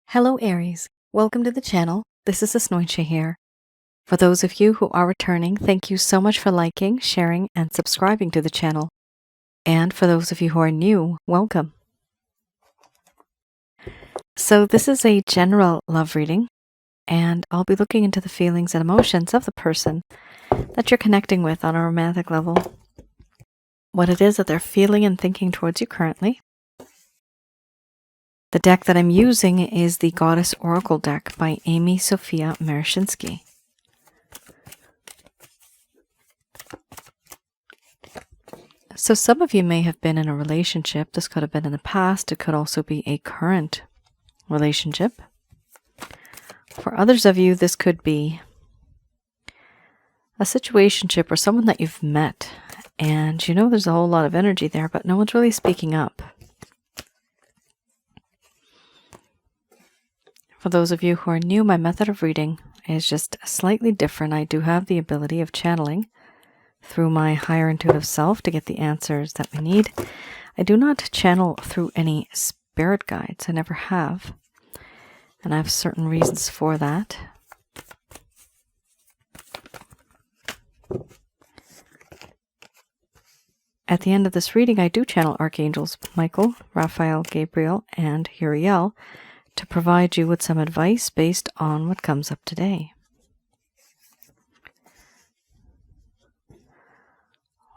Hello Aries, welcome to the channel. This is Asnointia here. For those of you who are returning, thank you so much for liking, sharing, and subscribing to the channel. And for those of you who are new, welcome. So this is a general love reading, and I'll be looking into the feelings and emotions of the person that you're connecting with on a romantic level. What it is that they're feeling and thinking towards you currently. The deck that I'm using is the Goddess Oracle deck by Amy Sophia Marashinsky. So some of you may have been in a relationship. This could have been in the past. It could also be a current relationship. For others of you, this could be a situationship or someone that you've met. And you know there's a whole lot of energy there, but no one's really speaking up. For those of you who are new, my method of reading is just slightly different. I do have the ability of channeling through my higher intuitive self to get the answers that we need. I do not channel through any spirit guides. I never have. And I have certain reasons for that. At the end of this reading, I do channel Archangels Michael, Raphael, Gabriel, and Uriel to provide you with some advice based on what comes up today.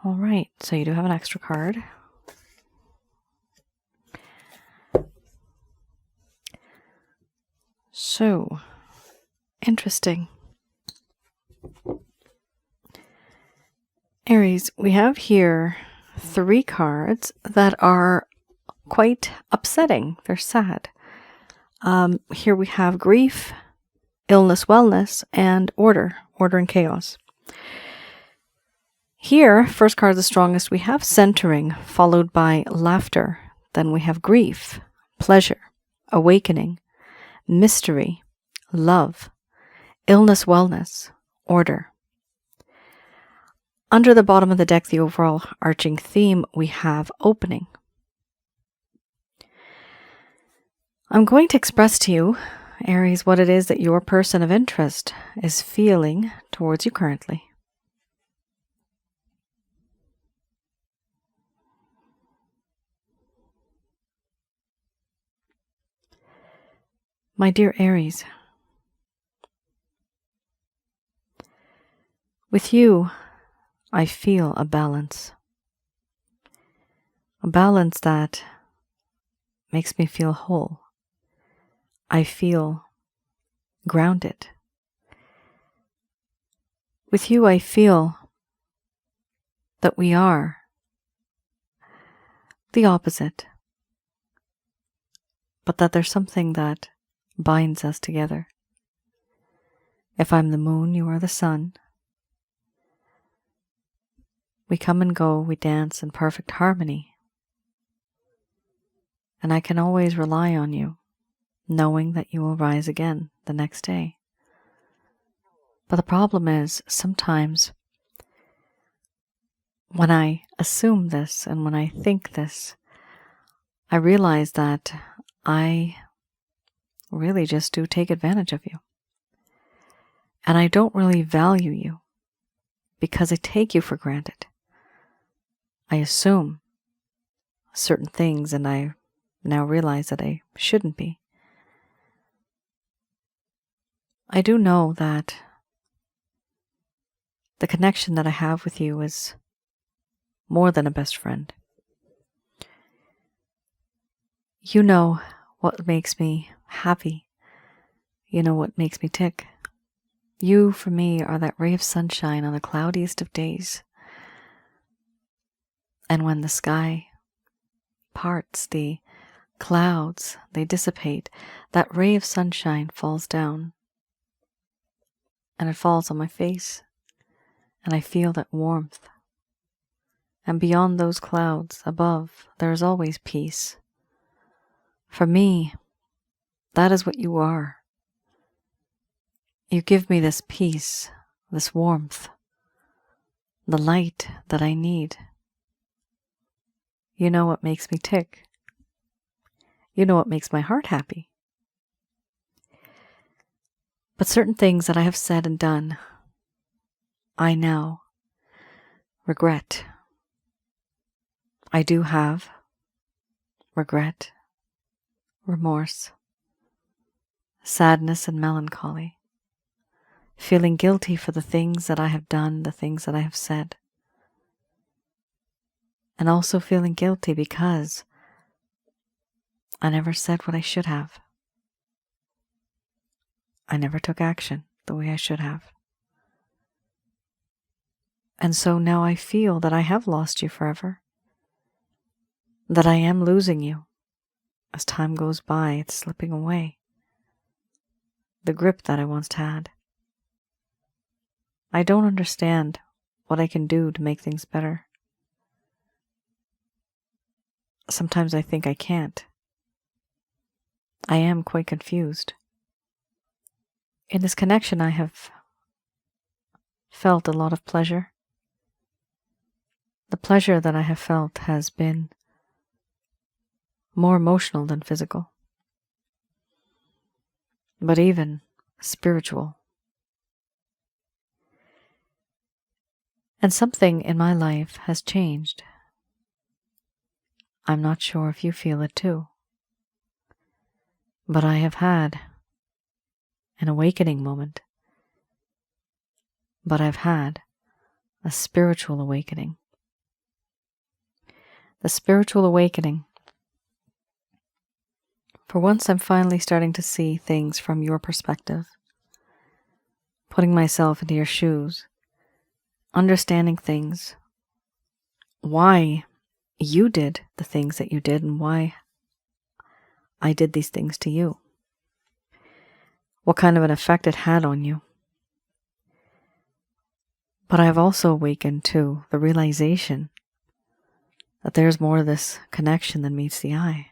All right, so you do have an extra card. So, interesting. Aries, we have here 3 cards that are quite upsetting. They're sad. Here we have grief, illness, wellness, and order and chaos. Here, first card the strongest, we have centering, followed by laughter. Then we have grief, pleasure, awakening, mystery, love, illness, wellness, order. Under the bottom of the deck, the overall arching theme, we have opening. I'm going to express to you, Aries, what it is that your person of interest is feeling towards you currently. My dear Aries, with you, I feel a balance. A balance that makes me feel whole. I feel grounded. With you, I feel that we are the opposite, but that there's something that binds us together. If I'm the moon, you are the sun. We come and go, we dance in perfect harmony. And I can always rely on you, knowing that you will rise again the next day. But the problem is, sometimes when I assume this and when I think this, I realize that I really just do take advantage of you. And I don't really value you because I take you for granted. I assume certain things and I now realize that I shouldn't be. I do know that the connection that I have with you is more than a best friend. You know what makes me happy. You know what makes me tick. You, for me, are that ray of sunshine on the cloudiest of days. And when the sky parts, the clouds, they dissipate, that ray of sunshine falls down. And it falls on my face. And I feel that warmth. And beyond those clouds, above, there is always peace. For me, that is what you are. You give me this peace, this warmth, the light that I need. You know what makes me tick. You know what makes my heart happy. But certain things that I have said and done, I now regret. I do have regret, remorse, sadness, and melancholy, feeling guilty for the things that I have done, the things that I have said, and also feeling guilty because I never said what I should have. I never took action the way I should have. And so now I feel that I have lost you forever, that I am losing you. As time goes by, it's slipping away. The grip that I once had. I don't understand what I can do to make things better. Sometimes I think I can't. I am quite confused. In this connection, I have felt a lot of pleasure. The pleasure that I have felt has been more emotional than physical, but even spiritual. And something in my life has changed. I'm not sure if you feel it too, but I have had an awakening moment. But I've had a spiritual awakening. The spiritual awakening. For once, I'm finally starting to see things from your perspective, putting myself into your shoes, understanding things, why you did the things that you did and why I did these things to you. What kind of an effect it had on you. But I've also awakened to the realization that there's more to this connection than meets the eye.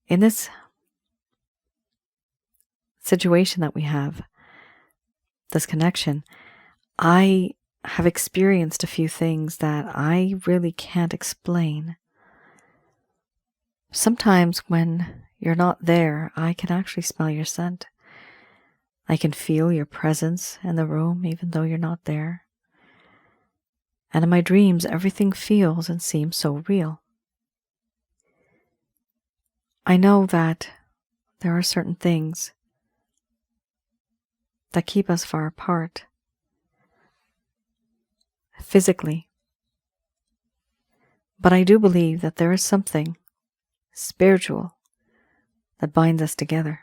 In this situation that we have, this connection, I have experienced a few things that I really can't explain. Sometimes when you're not there, I can actually smell your scent. I can feel your presence in the room even though you're not there. And in my dreams, everything feels and seems so real. I know that there are certain things that keep us far apart, physically. But I do believe that there is something spiritual that binds us together.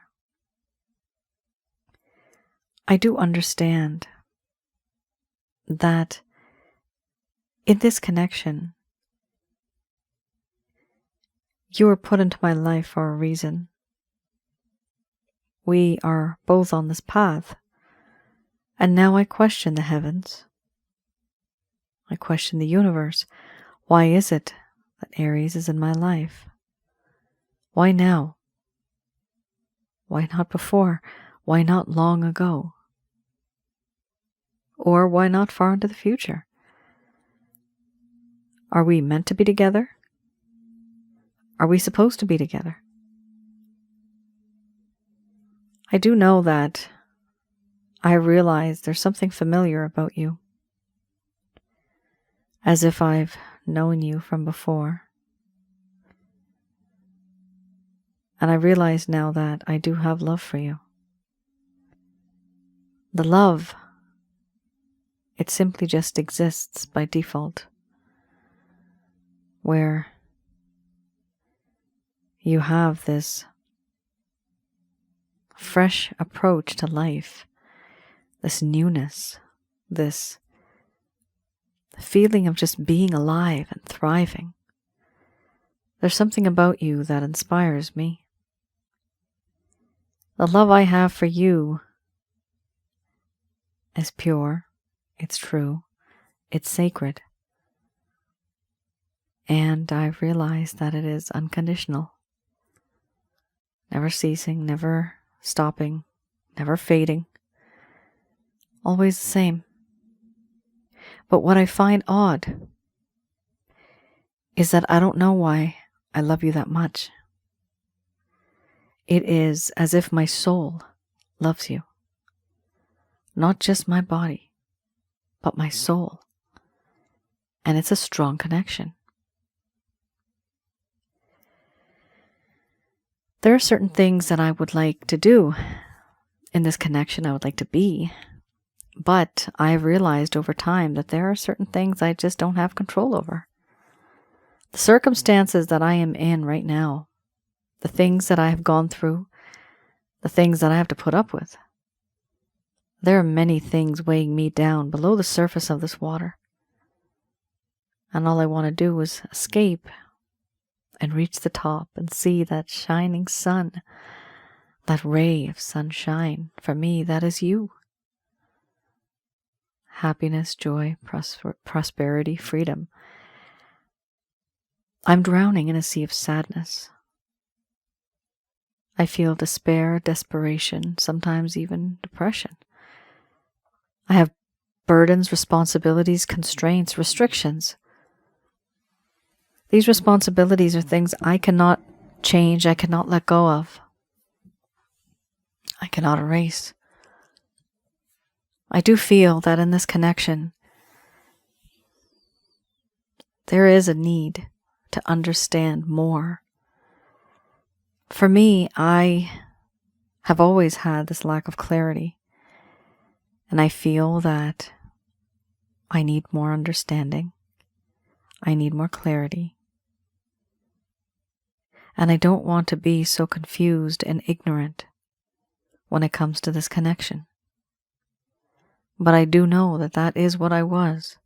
I do understand that in this connection, you were put into my life for a reason. We are both on this path, and now I question the heavens. I question the universe. Why is it that Aries is in my life? Why now? Why not before? Why not long ago? Or why not far into the future? Are we meant to be together? Are we supposed to be together? I do know that I realize there's something familiar about you, as if I've known you from before. And I realize now that I do have love for you. The love, it simply just exists by default, where you have this fresh approach to life, this newness, this feeling of just being alive and thriving. There's something about you that inspires me. The love I have for you is pure, it's true, it's sacred. And I've realized that it is unconditional. Never ceasing, never stopping, never fading. Always the same. But what I find odd is that I don't know why I love you that much. It is as if my soul loves you. Not just my body, but my soul. And it's a strong connection. There are certain things that I would like to do in this connection, I would like to be, but I've realized over time that there are certain things I just don't have control over. The circumstances that I am in right now, the things that I have gone through, the things that I have to put up with, there are many things weighing me down below the surface of this water. And all I want to do is escape and reach the top and see that shining sun, that ray of sunshine. For me, that is you. Happiness, joy, prosperity, freedom. I'm drowning in a sea of sadness. I feel despair, desperation, sometimes even depression. I have burdens, responsibilities, constraints, restrictions. These responsibilities are things I cannot change, I cannot let go of. I cannot erase. I do feel that in this connection, there is a need to understand more. For me, I have always had this lack of clarity, and I feel that I need more understanding. I need more clarity. And I don't want to be so confused and ignorant when it comes to this connection. But I do know that that is what I was.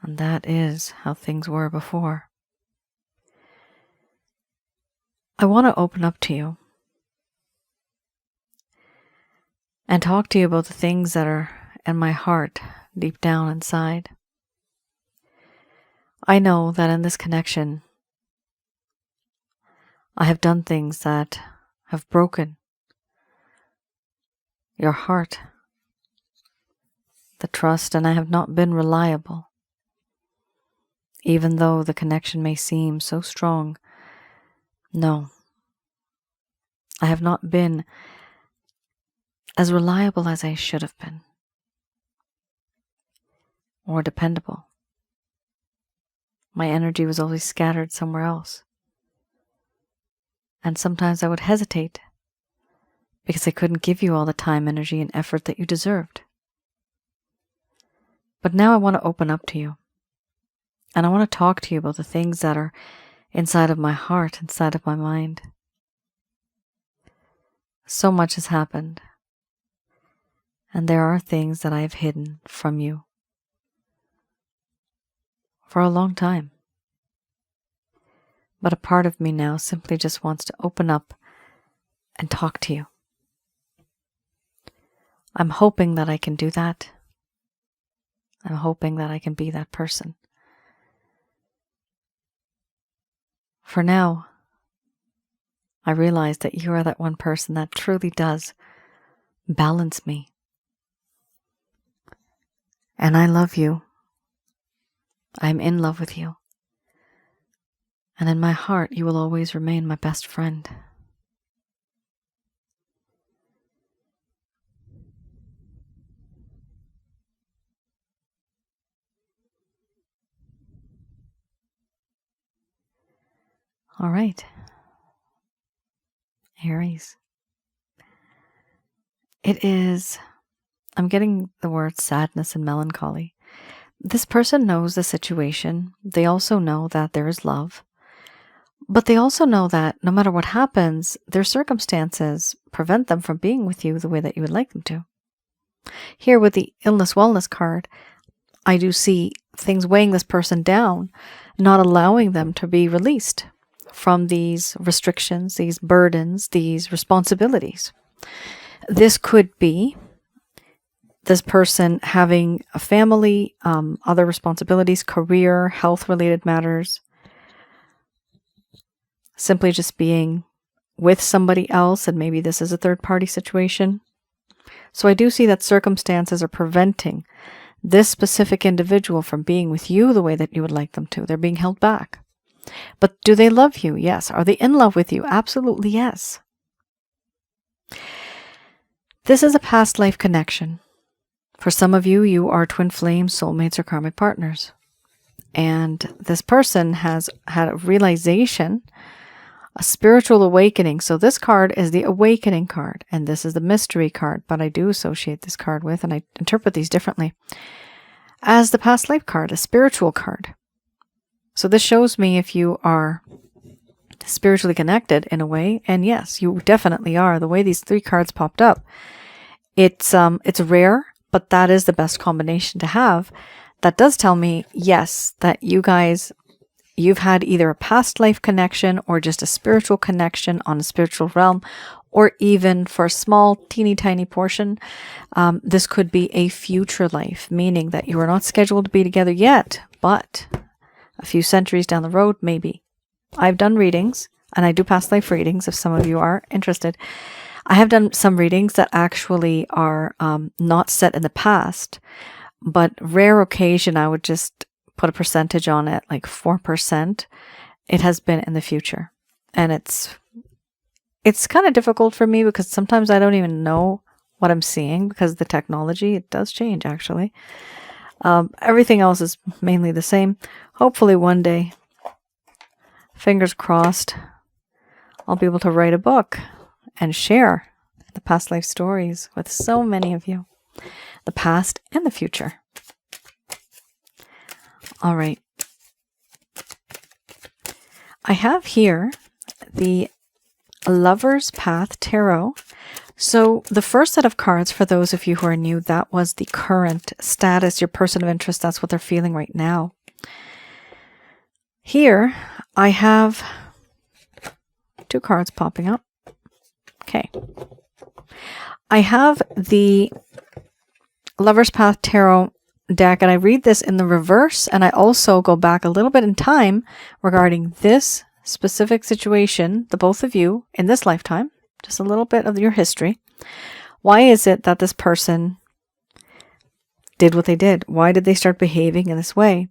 And that is how things were before. I want to open up to you and talk to you about the things that are in my heart deep down inside. I know that in this connection, I have done things that have broken your heart, the trust, and I have not been reliable. Even though the connection may seem so strong, no, I have not been as reliable as I should have been, or dependable. My energy was always scattered somewhere else. And sometimes I would hesitate because I couldn't give you all the time, energy, and effort that you deserved. But now I want to open up to you. And I want to talk to you about the things that are inside of my heart, inside of my mind. So much has happened. And there are things that I have hidden from you for a long time. But a part of me now simply just wants to open up and talk to you. I'm hoping that I can do that. I'm hoping that I can be that person. For now, I realize that you are that one person that truly does balance me. And I love you. I'm in love with you. And in my heart, you will always remain my best friend. All right. Aries. It is, I'm getting the word sadness and melancholy. This person knows the situation. They also know that there is love. But they also know that no matter what happens, their circumstances prevent them from being with you the way that you would like them to. Here with the illness wellness card, I do see things weighing this person down, not allowing them to be released from these restrictions, these burdens, these responsibilities. This could be this person having a family, other responsibilities, career, health-related matters, simply just being with somebody else, and maybe this is a third-party situation. So I do see that circumstances are preventing this specific individual from being with you the way that you would like them to. They're being held back. But do they love you? Yes. Are they in love with you? Absolutely yes. This is a past life connection. For some of you, you are twin flames, soulmates, or karmic partners. And this person has had a realization, a spiritual awakening. So this card is the awakening card, and this is the mystery card, but I do associate this card with, and I interpret these differently, as the past life card, a spiritual card. So this shows me if you are spiritually connected in a way, and yes, you definitely are. The way these three cards popped up, it's rare, but that is the best combination to have. That does tell me, yes, that you guys, you've had either a past life connection or just a spiritual connection on a spiritual realm, or even for a small, teeny tiny portion, this could be a future life, meaning that you are not scheduled to be together yet, but a few centuries down the road, maybe. I've done readings, and I do past life readings if some of you are interested. I have done some readings that actually are not set in the past, but rare occasion I would just put a percentage on it, like 4%. It has been in the future. And it's kind of difficult for me because sometimes I don't even know what I'm seeing because the technology, it does change actually. Everything else is mainly the same. Hopefully one day, fingers crossed, I'll be able to write a book and share the past life stories with so many of you, the past and the future. All right. I have here the Lover's Path Tarot. So the first set of cards, for those of you who are new, that was the current status, your person of interest. That's what they're feeling right now. Here, I have two cards popping up. Okay. I have the Lover's Path Tarot deck, and I read this in the reverse, and I also go back a little bit in time regarding this specific situation, the both of you in this lifetime, just a little bit of your history. Why is it that this person did what they did? Why did they start behaving in this way?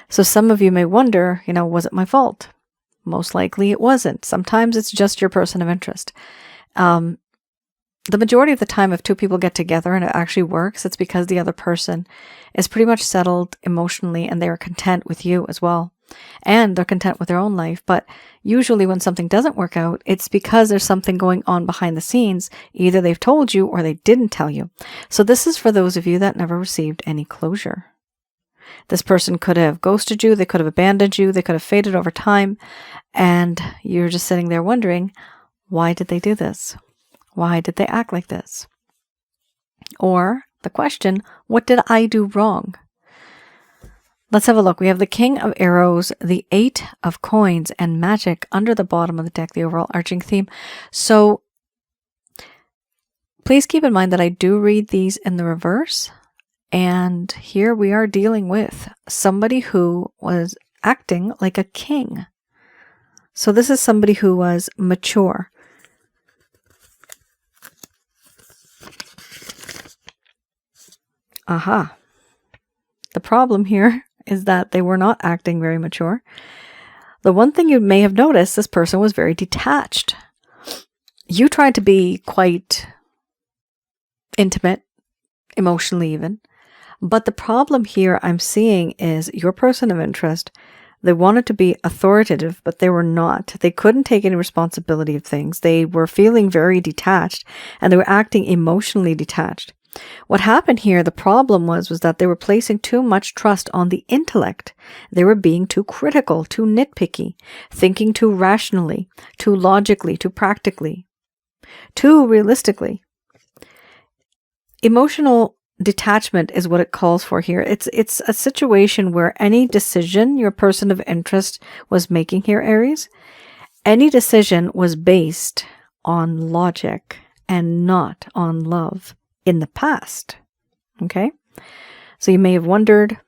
So some of you may wonder, was it my fault? Most likely it wasn't. Sometimes it's just your person of interest. The majority of the time, if two people get together and it actually works, it's because the other person is pretty much settled emotionally and they are content with you as well. And they're content with their own life. But usually when something doesn't work out, it's because there's something going on behind the scenes. Either they've told you or they didn't tell you. So this is for those of you that never received any closure. This person could have ghosted you. They could have abandoned you. They could have faded over time. And you're just sitting there wondering, why did they do this? Why did they act like this? Or the question, what did I do wrong? Let's have a look. We have the King of Arrows, the 8 of Coins, and Magic under the bottom of the deck, the overall arching theme. So please keep in mind that I do read these in the reverse. And here we are dealing with somebody who was acting like a king. So this is somebody who was mature. Aha. The problem here is that they were not acting very mature. The one thing you may have noticed, this person was very detached. You tried to be quite intimate, emotionally even. But the problem here I'm seeing is your person of interest, they wanted to be authoritative, but they were not. They couldn't take any responsibility of things. They were feeling very detached and they were acting emotionally detached. What happened here, the problem was that they were placing too much trust on the intellect. They were being too critical, too nitpicky, thinking too rationally, too logically, too practically, too realistically. Emotional detachment is what it calls for here. It's a situation where any decision your person of interest was making here, Aries, any decision was based on logic and not on love. In the past. Okay. So you may have wondered,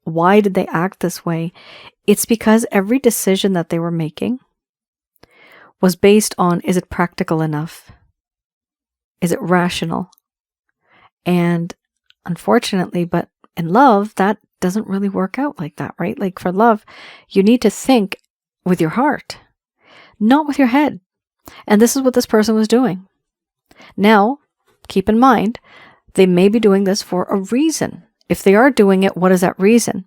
why did they act this way? It's because every decision that they were making was based on, is it practical enough? Is it rational? And unfortunately, but in love, that doesn't really work out like that, right? Like for love, you need to think with your heart, not with your head. And this is what this person was doing. Now, keep in mind, they may be doing this for a reason. If they are doing it, what is that reason?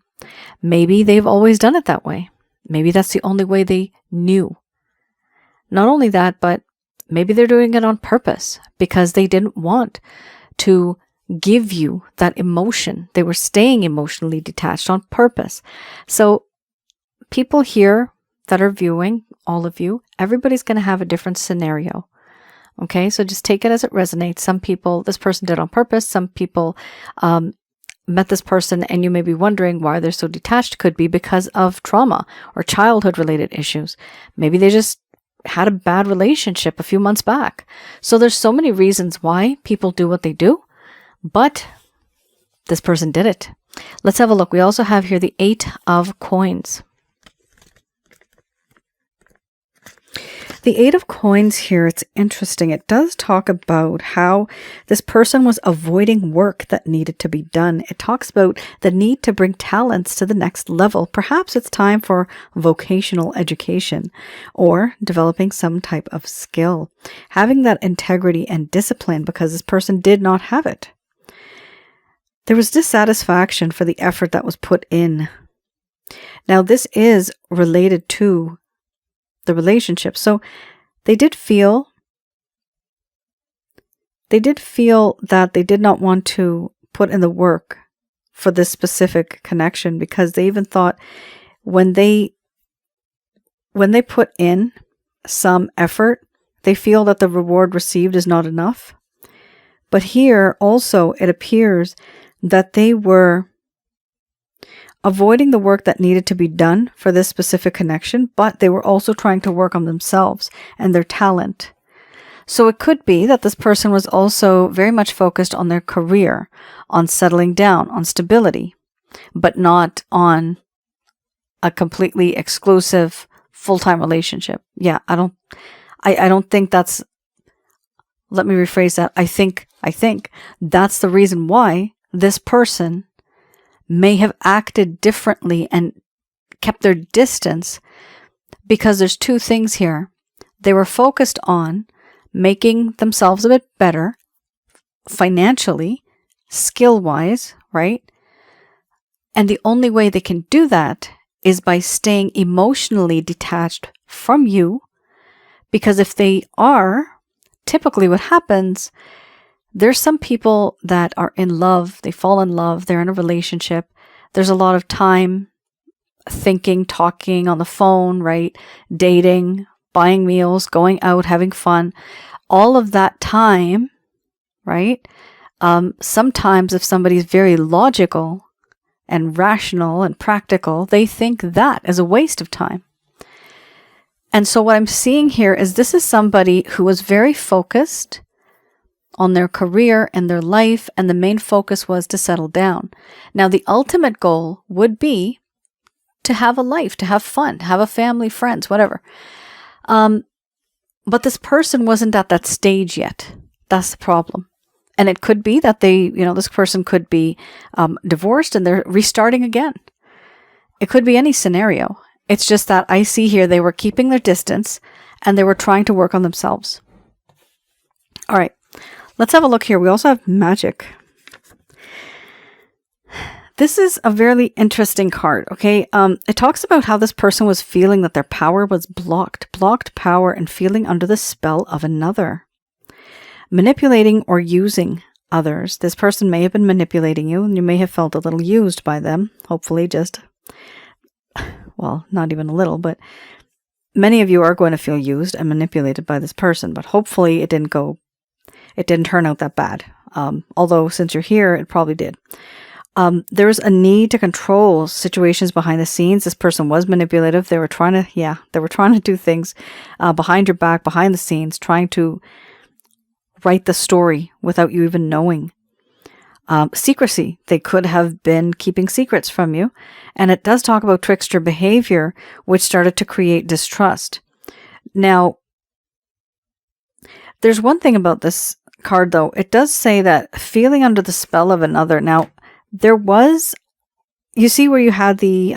Maybe they've always done it that way. Maybe that's the only way they knew. Not only that, but maybe they're doing it on purpose because they didn't want to give you that emotion. They were staying emotionally detached on purpose. So people here that are viewing, all of you, everybody's going to have a different scenario. Okay, so just take it as it resonates. Some people, this person did on purpose. Some people met this person and you may be wondering why they're so detached. Could be because of trauma or childhood related issues. Maybe they just had a bad relationship a few months back. So there's so many reasons why people do what they do, but this person did it. Let's have a look. We also have here the 8 of Coins. The 8 of Coins here, it's interesting. It does talk about how this person was avoiding work that needed to be done. It talks about the need to bring talents to the next level. Perhaps it's time for vocational education or developing some type of skill. Having that integrity and discipline because this person did not have it. There was dissatisfaction for the effort that was put in. Now, this is related to the relationship. So they did feel that they did not want to put in the work for this specific connection because they even thought when they put in some effort, they feel that the reward received is not enough. But here also it appears that they were avoiding the work that needed to be done for this specific connection, but they were also trying to work on themselves and their talent. So it could be that this person was also very much focused on their career, on settling down, on stability, but not on a completely exclusive full-time relationship. Yeah, I don't think that's, let me rephrase that. I think that's the reason why this person may have acted differently and kept their distance, because there's two things here. They were focused on making themselves a bit better financially, skill-wise, right? And the only way they can do that is by staying emotionally detached from you, because if they are, typically what happens, there's some people that are in love, they fall in love, they're in a relationship. There's a lot of time thinking, talking on the phone, right? Dating, buying meals, going out, having fun. All of that time, right? Sometimes if somebody's very logical and rational and practical, they think that is a waste of time. And so what I'm seeing here is this is somebody who was very focused on their career and their life, and the main focus was to settle down. Now, the ultimate goal would be to have a life, to have fun, have a family, friends, whatever. But this person wasn't at that stage yet. That's the problem. And it could be that this person could be divorced and they're restarting again. It could be any scenario. It's just that I see here they were keeping their distance and they were trying to work on themselves. All right. Let's have a look here. We also have Magic. This is a very interesting card, okay? It talks about how this person was feeling that their power was blocked power and feeling under the spell of another. Manipulating or using others. This person may have been manipulating you and you may have felt a little used by them. Hopefully not even a little, but many of you are going to feel used and manipulated by this person, but hopefully it didn't turn out that bad. Although since you're here, it probably did. There's a need to control situations behind the scenes. This person was manipulative. They were trying to do things behind your back, behind the scenes, trying to write the story without you even knowing. Secrecy. They could have been keeping secrets from you. And it does talk about trickster behavior, which started to create distrust. Now, there's one thing about this card, though. It does say that feeling under the spell of another. Now, you see where you had the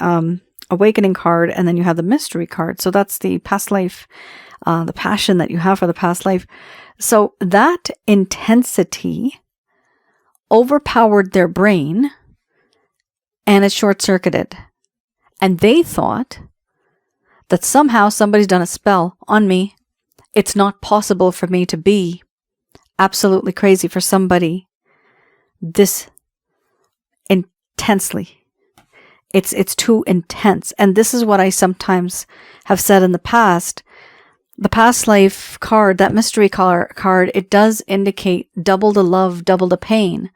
awakening card and then you had the mystery card. So that's the past life the passion that you have for the past life. So that intensity overpowered their brain and it short-circuited. And they thought that somehow somebody's done a spell on me. It's not possible for me to be absolutely crazy for somebody this intensely. It's too intense. And this is what I sometimes have said in the past. The past life card, that mystery card, it does indicate double the love, double the pain.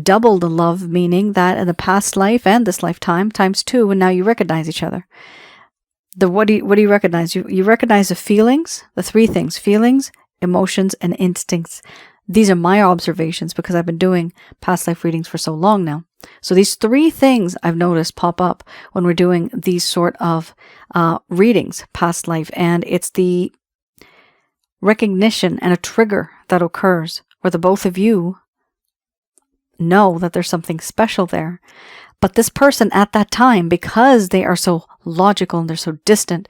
Double the love, meaning that in the past life and this lifetime, times two, and now you recognize each other. What do you recognize? You recognize the feelings, the three things: feelings, emotions, and instincts. These are my observations because I've been doing past life readings for so long now. So these three things I've noticed pop up when we're doing these sort of readings, past life. And it's the recognition and a trigger that occurs where the both of you know that there's something special there. But this person at that time, because they are so logical and they're so distant,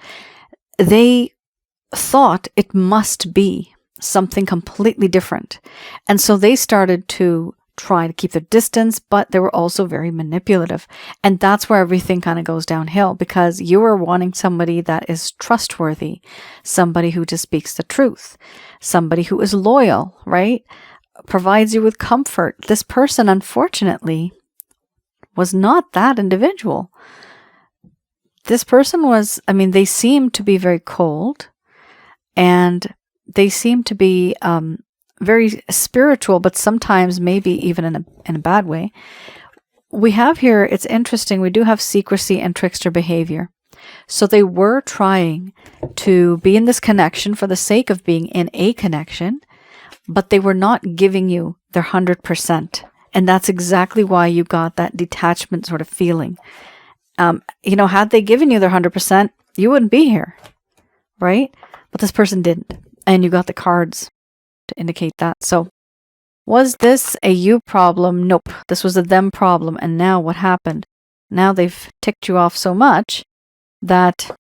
they thought it must be something completely different. And so they started to try to keep their distance, but they were also very manipulative. And that's where everything kind of goes downhill, because you are wanting somebody that is trustworthy, somebody who just speaks the truth, somebody who is loyal, right? Provides you with comfort. This person, unfortunately, was not that individual. This person was, they seemed to be very cold, and they seemed to be very spiritual, but sometimes maybe even in a bad way. We have here, it's interesting, we do have secrecy and trickster behavior. So they were trying to be in this connection for the sake of being in a connection, but they were not giving you their 100%. And that's exactly why you got that detachment sort of feeling. Had they given you their 100%, you wouldn't be here, right? But this person didn't. And you got the cards to indicate that. So was this a you problem? Nope. This was a them problem. And now what happened? Now they've ticked you off so much that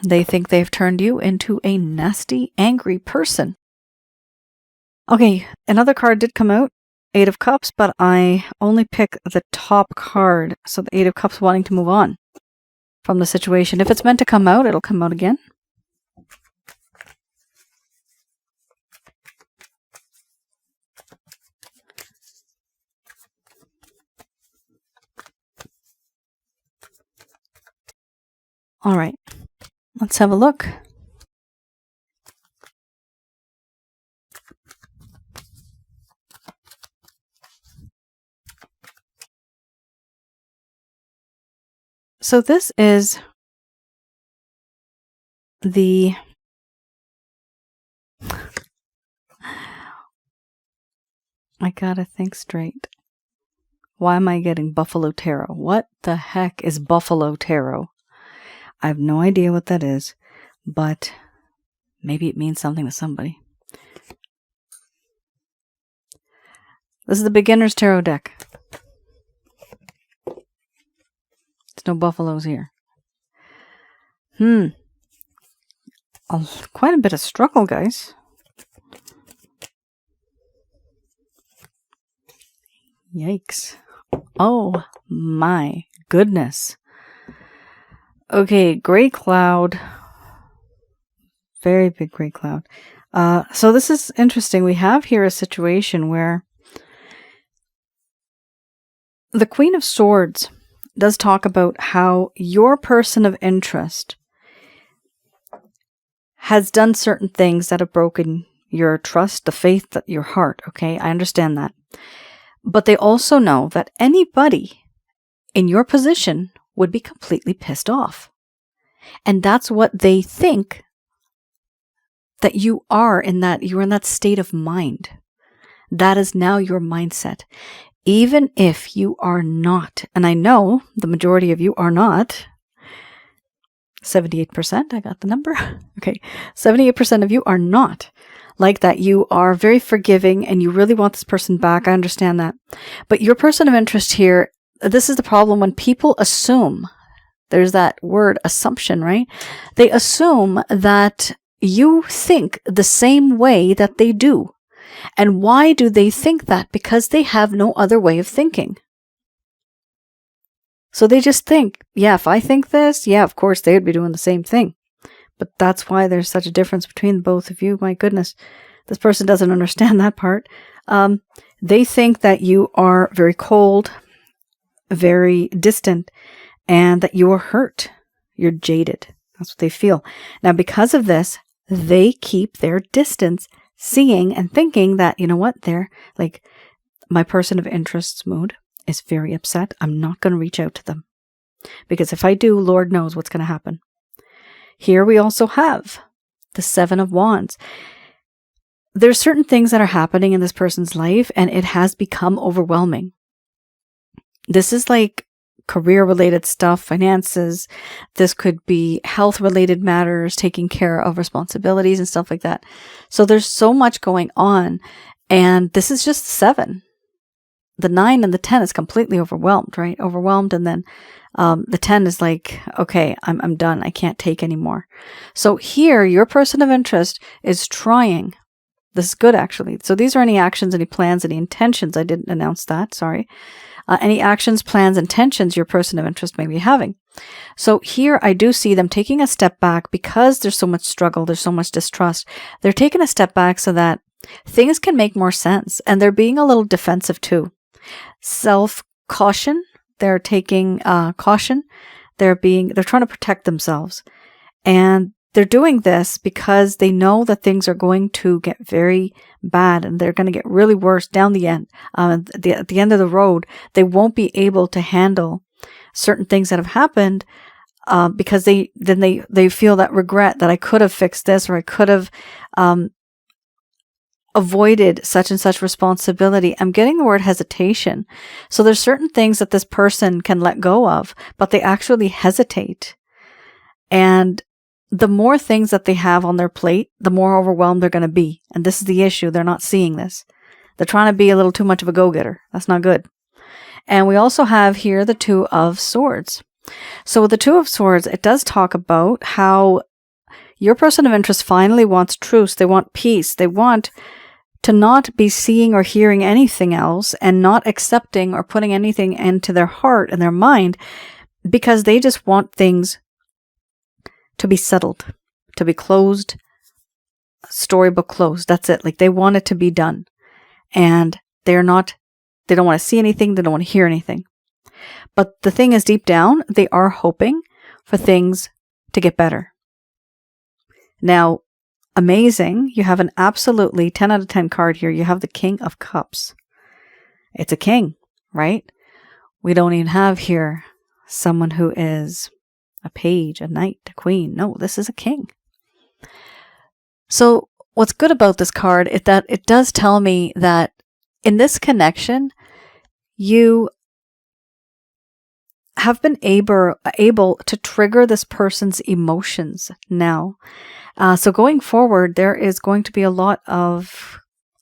they think they've turned you into a nasty, angry person. Okay, another card did come out, Eight of Cups, but I only pick the top card. So the Eight of Cups wanting to move on from the situation. If it's meant to come out, it'll come out again. All right, let's have a look. So this is the I gotta think straight. Why am I getting Buffalo Tarot? What the heck is Buffalo Tarot? I have no idea what that is, but maybe it means something to somebody. This is the beginner's tarot deck. There's no buffaloes here. Quite a bit of struggle, guys. Yikes. Oh my goodness. Okay, gray cloud. Very big gray cloud. So this is interesting. We have here a situation where the Queen of Swords does talk about how your person of interest has done certain things that have broken your trust, the faith, your heart. Okay, I understand that. But they also know that anybody in your position would be completely pissed off. And that's what they think that you are in that, you're in that state of mind. That is now your mindset. Even if you are not, and I know the majority of you are not, 78%, I got the number. Okay, 78% of you are not like that. You are very forgiving and you really want this person back. I understand that. But your person of interest here, this is the problem when people assume, there's that word assumption, right? They assume that you think the same way that they do. And why do they think that? Because they have no other way of thinking. So they just think, yeah, if I think this, yeah, of course they would be doing the same thing. But that's why there's such a difference between both of you. My goodness, this person doesn't understand that part. They think that you are very cold, very distant, and that you are hurt. You're jaded. That's what they feel. Now, because of this, they keep their distance, seeing and thinking that, you know what, they're like, my person of interest's mood is very upset. I'm not going to reach out to them. Because if I do, Lord knows what's going to happen. Here we also have the Seven of Wands. There's certain things that are happening in this person's life, and it has become overwhelming. This is like career-related stuff, finances. This could be health-related matters, taking care of responsibilities and stuff like that. So there's so much going on, and this is just 7. The 9 and the 10 is completely overwhelmed, right? Overwhelmed, and then the 10 is like, okay, I'm done. I can't take anymore. So here, your person of interest is trying. This is good, actually. So these are any actions, any plans, any intentions. I didn't announce that, sorry. Any actions, plans, intentions your person of interest may be having. So here I do see them taking a step back because there's so much struggle, there's so much distrust. They're taking a step back so that things can make more sense, and they're being a little defensive too. Self-caution, they're taking caution. They're trying to protect themselves. And they're doing this because they know that things are going to get very bad and they're going to get really worse down the end. At the end of the road, they won't be able to handle certain things that have happened because they feel that regret that I could have fixed this, or I could have avoided such and such responsibility. I'm getting the word hesitation. So there's certain things that this person can let go of, but they actually hesitate. And the more things that they have on their plate, the more overwhelmed they're going to be. And this is the issue. They're not seeing this. They're trying to be a little too much of a go-getter. That's not good. And we also have here the Two of Swords. So with the Two of Swords, it does talk about how your person of interest finally wants truce. They want peace. They want to not be seeing or hearing anything else and not accepting or putting anything into their heart and their mind, because they just want things to be settled, to be closed, storybook closed. That's it. Like, they want it to be done. And they don't want to see anything. They don't want to hear anything. But the thing is, deep down, they are hoping for things to get better. Now, amazing. You have an absolutely 10 out of 10 card here. You have the King of Cups. It's a king, right? We don't even have here someone who is a page, a knight, a queen. No, this is a king. So what's good about this card is that it does tell me that in this connection, you have been able to trigger this person's emotions now. So going forward, there is going to be a lot of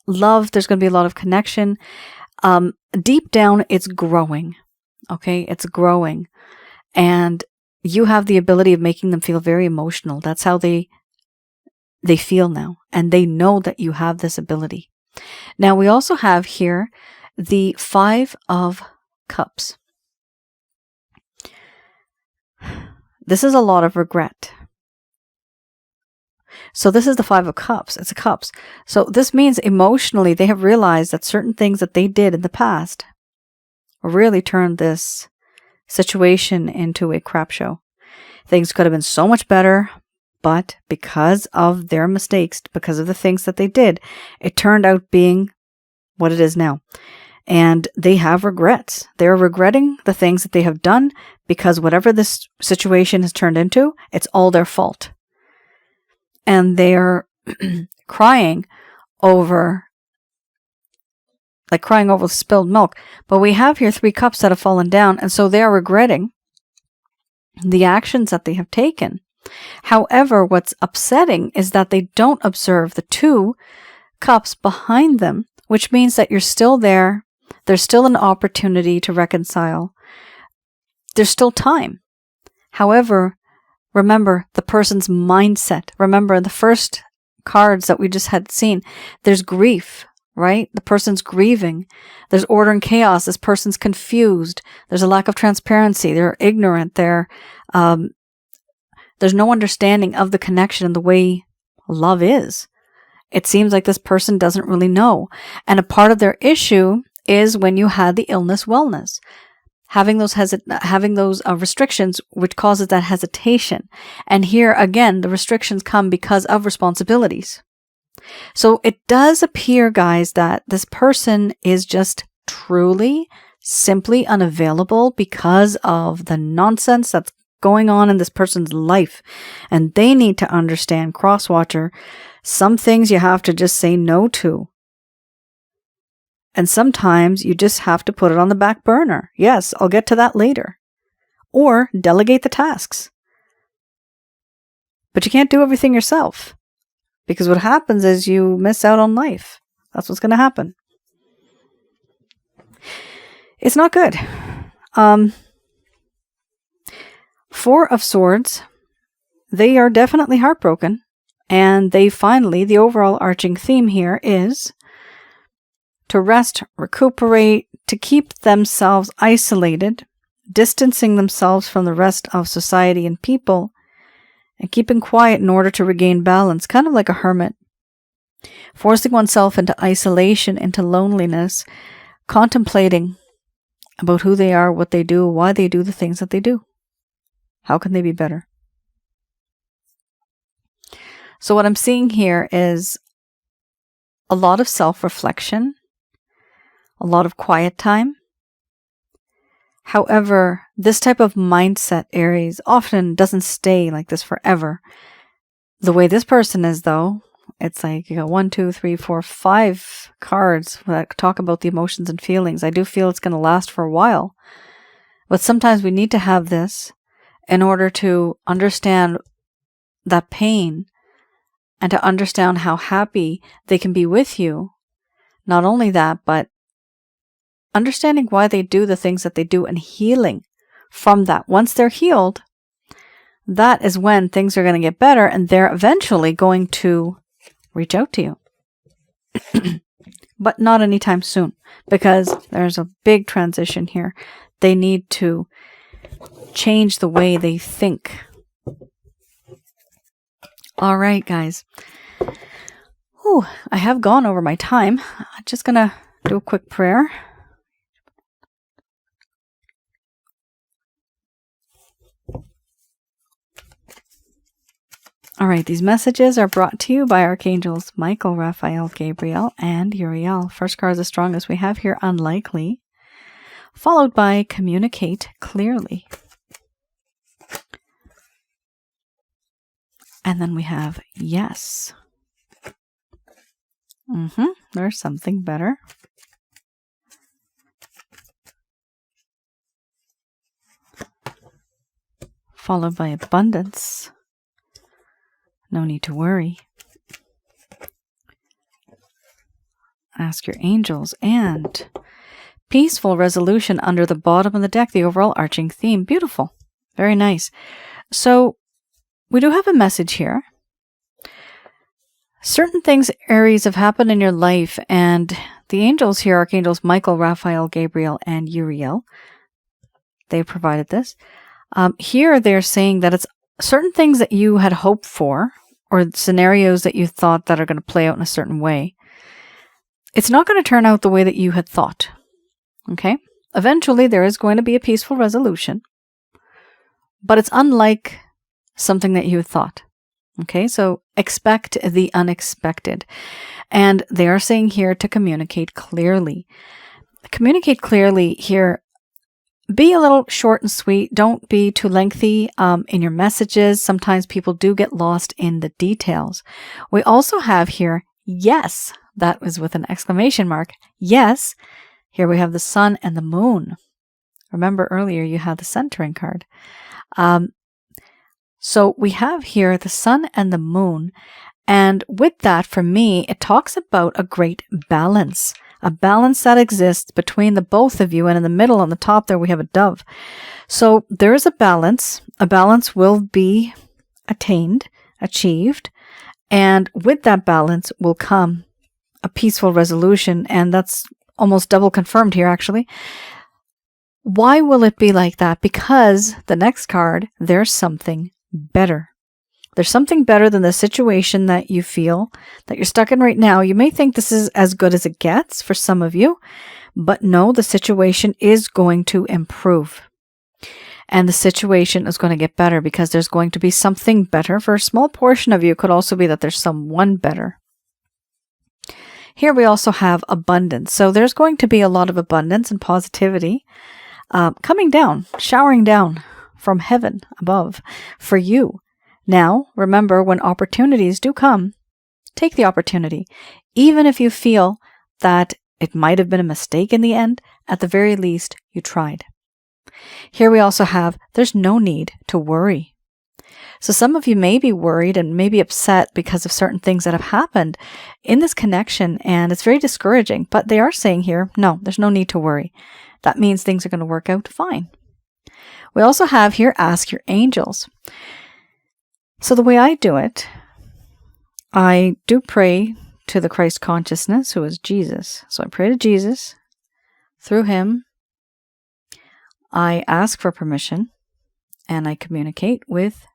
love. There's going to be a lot of connection. Deep down, it's growing. Okay, it's growing. And you have the ability of making them feel very emotional. That's how they feel now. And they know that you have this ability. Now, we also have here the 5 of Cups. This is a lot of regret. So this is the 5 of Cups. It's a Cups. So this means emotionally they have realized that certain things that they did in the past really turned this situation into a crap show. Things could have been so much better, but because of their mistakes, because of the things that they did, it turned out being what it is now. And they have regrets. They're regretting the things that they have done because whatever this situation has turned into, it's all their fault. And they're crying over spilled milk. But we have here 3 cups that have fallen down, and so they are regretting the actions that they have taken. However, what's upsetting is that they don't observe the 2 cups behind them, which means that you're still there. There's still an opportunity to reconcile. There's still time. However, Remember the person's mindset. Remember the first cards that we just had seen. There's grief, right? The person's grieving. There's order and chaos. This person's confused. There's a lack of transparency. They're ignorant. There's no understanding of the connection and the way love is. It seems like this person doesn't really know. And a part of their issue is when you had the illness wellness. Having those restrictions, which causes that hesitation. And here, again, the restrictions come because of responsibilities. So it does appear, guys, that this person is just truly, simply unavailable because of the nonsense that's going on in this person's life. And they need to understand, Crosswatcher, some things you have to just say no to. And sometimes you just have to put it on the back burner. Yes, I'll get to that later. Or delegate the tasks. But you can't do everything yourself. Because what happens is you miss out on life. That's what's going to happen. It's not good. Four of Swords. They are definitely heartbroken. And they finally, the overall arching theme here is to rest, recuperate, to keep themselves isolated, distancing themselves from the rest of society and people, and keeping quiet in order to regain balance, kind of like a hermit. Forcing oneself into isolation, into loneliness, contemplating about who they are, what they do, why they do the things that they do. How can they be better? So what I'm seeing here is a lot of self-reflection, a lot of quiet time. However, this type of mindset, Aries, often doesn't stay like this forever. The way this person is, though, it's like you got 1, 2, 3, 4, 5 cards that talk about the emotions and feelings. I do feel it's going to last for a while. But sometimes we need to have this in order to understand that pain and to understand how happy they can be with you. Not only that, but understanding why they do the things that they do and healing from that. Once they're healed, that is when things are going to get better and they're eventually going to reach out to you. But not anytime soon, because there's a big transition here. They need to change the way they think. All right, guys. Ooh, I have gone over my time. I'm just going to do a quick prayer. All right, these messages are brought to you by Archangels Michael, Raphael, Gabriel, and Uriel. First card is the strongest we have here, unlikely, followed by communicate clearly. And then we have yes. There's something better. Followed by abundance. No need to worry. Ask your angels. And peaceful resolution under the bottom of the deck, the overall arching theme. Beautiful. Very nice. So we do have a message here. Certain things, Aries, have happened in your life, and the angels here, Archangels Michael, Raphael, Gabriel, and Uriel, they provided this. Here they're saying that it's certain things that you had hoped for, or scenarios that you thought that are going to play out in a certain way. It's not going to turn out the way that you had thought. Okay? Eventually, there is going to be a peaceful resolution, but it's unlike something that you had thought. Okay, so expect the unexpected. And they are saying here to communicate clearly. Communicate clearly here. Be a little short and sweet. Don't be too lengthy in your messages. Sometimes people do get lost in the details. We also have here, yes. That was with an exclamation mark. Yes. Here we have the sun and the moon. Remember earlier you had the centering card. So we have here the sun and the moon. And with that, for me, it talks about a great balance, A balance that exists between the both of you, and in the middle on the top there we have a dove. So there is a balance. A balance will be achieved, and with that balance will come a peaceful resolution, and that's almost double confirmed here actually. Why will it be like that? Because the next card, there's something better. There's something better than the situation that you feel that you're stuck in right now. You may think this is as good as it gets for some of you, but no, the situation is going to improve. And the situation is going to get better because there's going to be something better. For a small portion of you, it could also be that there's someone better. Here we also have abundance. So there's going to be a lot of abundance and positivity coming down, showering down from heaven above for you. Now, remember, when opportunities do come, take the opportunity. Even if you feel that it might have been a mistake in the end, at the very least, you tried. Here we also have, there's no need to worry. So some of you may be worried and may be upset because of certain things that have happened in this connection, and it's very discouraging. But they are saying here, no, there's no need to worry. That means things are going to work out fine. We also have here, ask your angels. So the way I do it, I do pray to the Christ consciousness, who is Jesus. So I pray to Jesus. Through him, I ask for permission, and I communicate with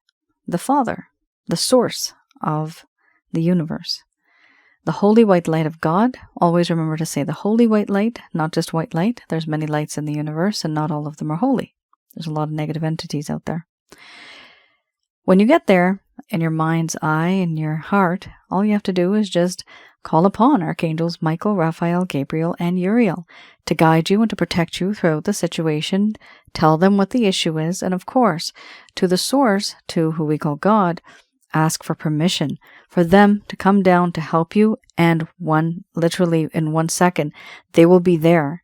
the Father, the source of the universe. The holy white light of God. Always remember to say the holy white light, not just white light. There's many lights in the universe, and not all of them are holy. There's a lot of negative entities out there. When you get there, in your mind's eye, in your heart, all you have to do is just call upon Archangels Michael, Raphael, Gabriel, and Uriel to guide you and to protect you throughout the situation. Tell them what the issue is, and of course, to the source, to who we call God, ask for permission for them to come down to help you, and literally in 1 second, they will be there.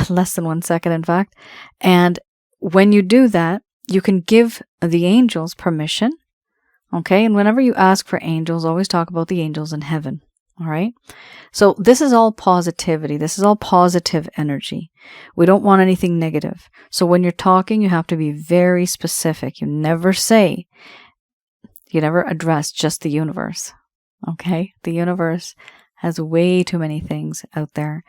Less than 1 second, in fact. And when you do that, you can give the angels permission, okay? And whenever you ask for angels, always talk about the angels in heaven, all right? So this is all positivity. This is all positive energy. We don't want anything negative. So when you're talking, you have to be very specific. You never address just the universe, okay? The universe has way too many things out there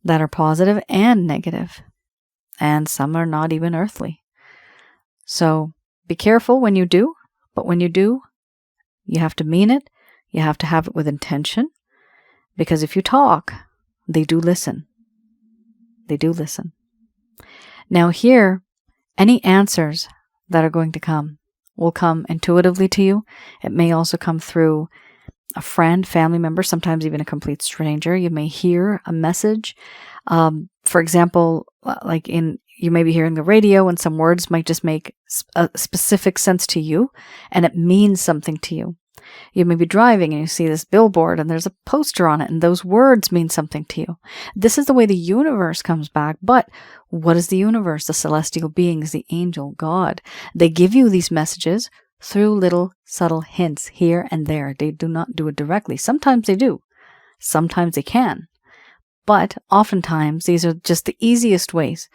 that are positive and negative, and some are not even earthly. So be careful when you do, but when you do, you have to mean it. You have to have it with intention, because if you talk, they do listen. They do listen. Now here, any answers that are going to come will come intuitively to you. It may also come through a friend, family member, sometimes even a complete stranger. You may hear a message. For example, you may be hearing the radio and some words might just make a specific sense to you, and it means something to you. You may be driving and you see this billboard and there's a poster on it and those words mean something to you. This is the way the universe comes back. But what is the universe? The celestial beings, the angel, God. They give you these messages through little subtle hints here and there. They do not do it directly. Sometimes they do. Sometimes they can. But oftentimes these are just the easiest ways.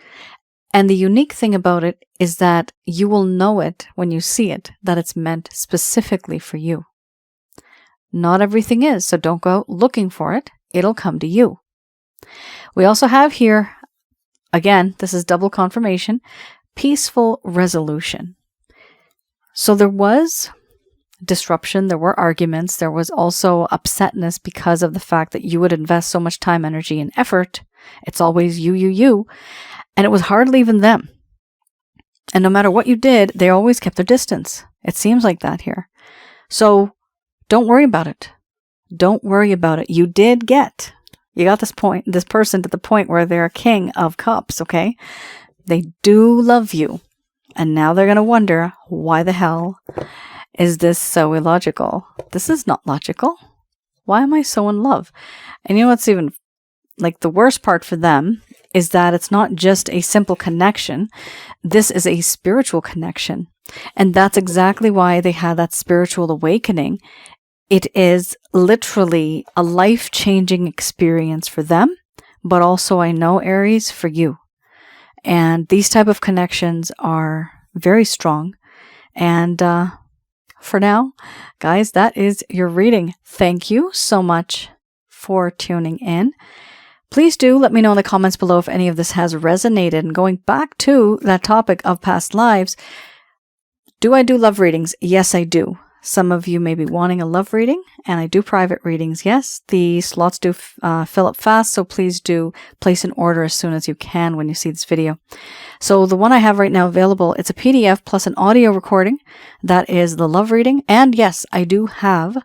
And the unique thing about it is that you will know it when you see it, that it's meant specifically for you. Not everything is, so don't go out looking for it. It'll come to you. We also have here, again, this is double confirmation, peaceful resolution. So there was disruption, there were arguments, there was also upsetness because of the fact that you would invest so much time, energy, and effort. It's always you. And it was hardly even them. And no matter what you did, they always kept their distance. It seems like that here. So don't worry about it. Don't worry about it. You got this person to the point where they're a king of cups, okay? They do love you. And now they're going to wonder, why the hell is this so illogical? This is not logical. Why am I so in love? And you know what's even the worst part for them is that it's not just a simple connection. This is a spiritual connection. And that's exactly why they had that spiritual awakening. It is literally a life-changing experience for them, but also I know, Aries, for you. And these type of connections are very strong. And for now, guys, that is your reading. Thank you so much for tuning in. Please do let me know in the comments below if any of this has resonated. And going back to that topic of past lives, do I do love readings? Yes, I do. Some of you may be wanting a love reading, and I do private readings. Yes, the slots do fill up fast, so please do place an order as soon as you can when you see this video. So the one I have right now available, it's a PDF plus an audio recording. That is the love reading. And yes, I do have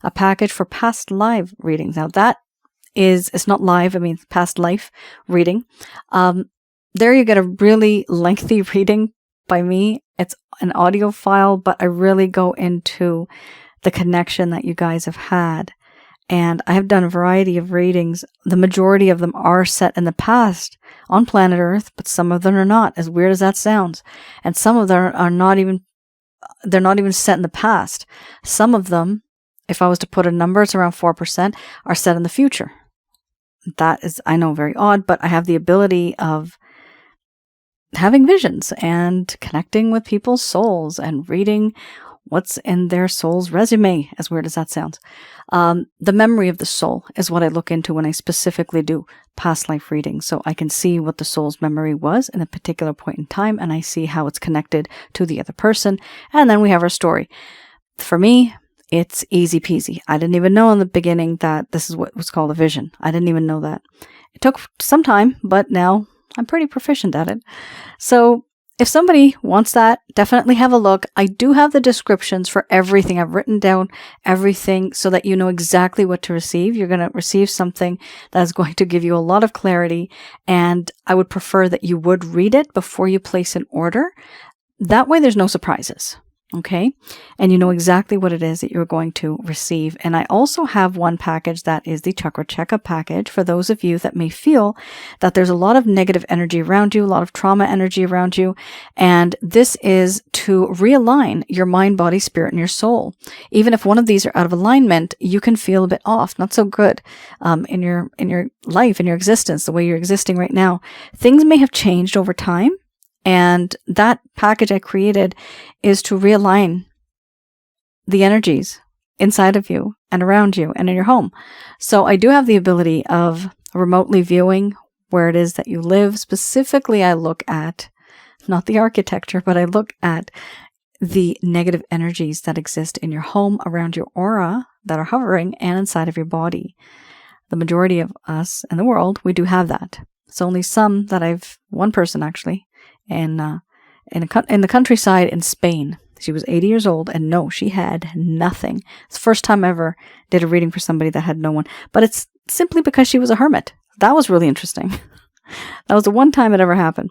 a package for past live readings. Now that it's not live, I mean past life reading. There you get a really lengthy reading by me. It's an audio file, but I really go into the connection that you guys have had. And I have done a variety of readings. The majority of them are set in the past on planet Earth, but some of them are not, as weird as that sounds. And some of them are not even set in the past. Some of them, if I was to put a number, it's around 4%, are set in the future. That is, I know, very odd, but I have the ability of having visions and connecting with people's souls and reading what's in their soul's resume, as weird as that sounds. The memory of the soul is what I look into when I specifically do past life readings. So I can see what the soul's memory was in a particular point in time, and I see how it's connected to the other person. And then we have our story. For me, it's easy peasy. I didn't even know in the beginning that this is what was called a vision. I didn't even know that. It took some time, but now I'm pretty proficient at it. So if somebody wants that, definitely have a look. I do have the descriptions for everything. I've written down everything so that you know exactly what to receive. You're going to receive something that is going to give you a lot of clarity. And I would prefer that you would read it before you place an order. That way there's no surprises. Okay. And you know exactly what it is that you're going to receive. And I also have one package that is the chakra checkup package for those of you that may feel that there's a lot of negative energy around you, a lot of trauma energy around you. And this is to realign your mind, body, spirit, and your soul. Even if one of these are out of alignment, you can feel a bit off, not so good, in your life, in your existence, the way you're existing right now. Things may have changed over time. And that package I created is to realign the energies inside of you and around you and in your home. So I do have the ability of remotely viewing where it is that you live. Specifically, I look at not the architecture, but I look at the negative energies that exist in your home, around your aura, that are hovering, and inside of your body. The majority of us in the world, we do have that. It's only some that one person actually, in the countryside in Spain. She was 80 years old, and no, she had nothing. It's the first time I ever did a reading for somebody that had no one. But it's simply because she was a hermit. That was really interesting. That was the one time it ever happened.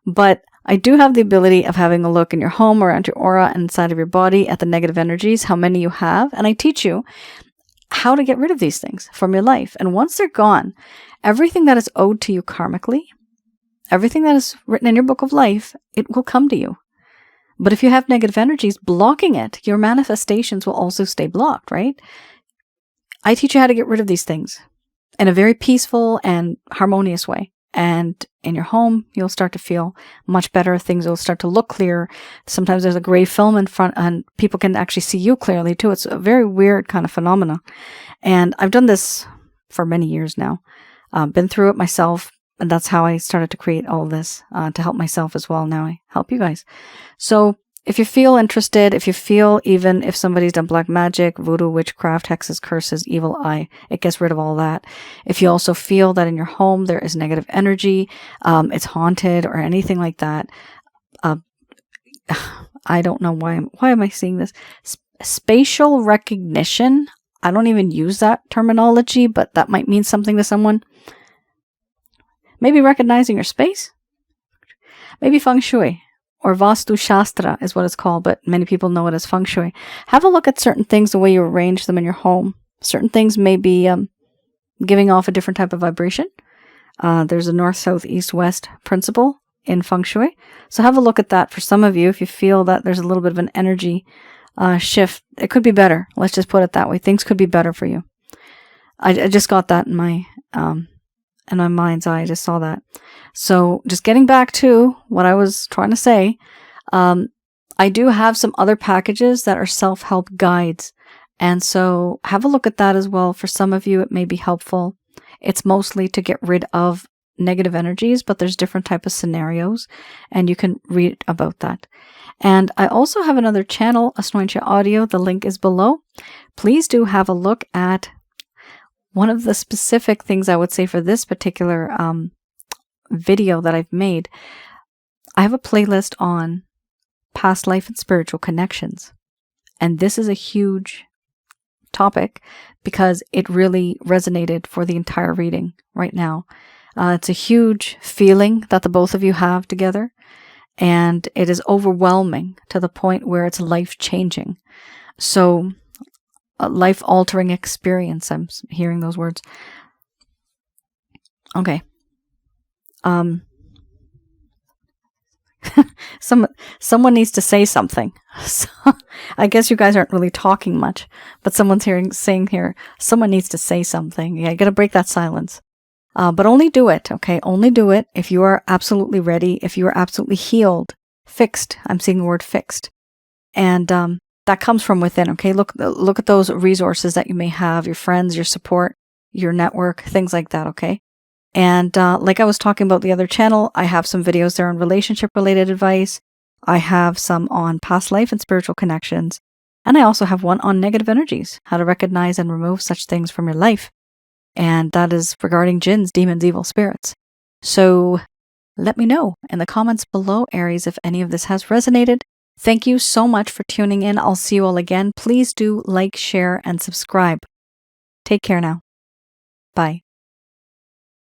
But I do have the ability of having a look in your home, around your aura, and inside of your body at the negative energies, how many you have. And I teach you how to get rid of these things from your life. And once they're gone, everything that is owed to you karmically, everything that is written in your book of life, it will come to you. But if you have negative energies blocking it, your manifestations will also stay blocked, right? I teach you how to get rid of these things in a very peaceful and harmonious way. And in your home, you'll start to feel much better. Things will start to look clearer. Sometimes there's a gray film in front and people can actually see you clearly too. It's a very weird kind of phenomena. And I've done this for many years now. Been through it myself. And that's how I started to create all of this, to help myself as well. Now I help you guys. So if you feel interested, if you feel even if somebody's done black magic, voodoo, witchcraft, hexes, curses, evil eye, it gets rid of all that. If you also feel that in your home there is negative energy, it's haunted or anything like that, I don't know why am I seeing this? Spatial recognition. I don't even use that terminology, but that might mean something to someone. Maybe recognizing your space. Maybe feng shui or vastu shastra is what it's called, but many people know it as feng shui. Have a look at certain things, the way you arrange them in your home. Certain things may be giving off a different type of vibration. There's a north, south, east, west principle in feng shui. So have a look at that for some of you if you feel that there's a little bit of an energy shift. It could be better. Let's just put it that way. Things could be better for you. I just got that in my in my mind's eye. I just saw that. So just getting back to what I was trying to say, I do have some other packages that are self-help guides. And so have a look at that as well. For some of you, it may be helpful. It's mostly to get rid of negative energies, but there's different type of scenarios, and you can read about that. And I also have another channel, Asnointia Audio. The link is below. Please do have a look at one of the specific things I would say for this particular video that I've made. I have a playlist on past life and spiritual connections. And this is a huge topic because it really resonated for the entire reading right now. It's a huge feeling that the both of you have together, and it is overwhelming to the point where it's life-changing. So, a life-altering experience. I'm hearing those words. Okay. Someone needs to say something. So, I guess you guys aren't really talking much, but someone's saying here, someone needs to say something. Yeah, you gotta break that silence. But only do it, okay? Only do it if you are absolutely ready, if you are absolutely healed, fixed. I'm seeing the word fixed. And that comes from within, okay? Look at those resources that you may have, your friends, your support, your network, things like that, okay? And like I was talking about the other channel, I have some videos there on relationship-related advice. I have some on past life and spiritual connections. And I also have one on negative energies, how to recognize and remove such things from your life. And that is regarding jinns, demons, evil spirits. So let me know in the comments below, Aries, if any of this has resonated. Thank you so much for tuning in. I'll see you all again. Please do like, share, and subscribe. Take care now. Bye.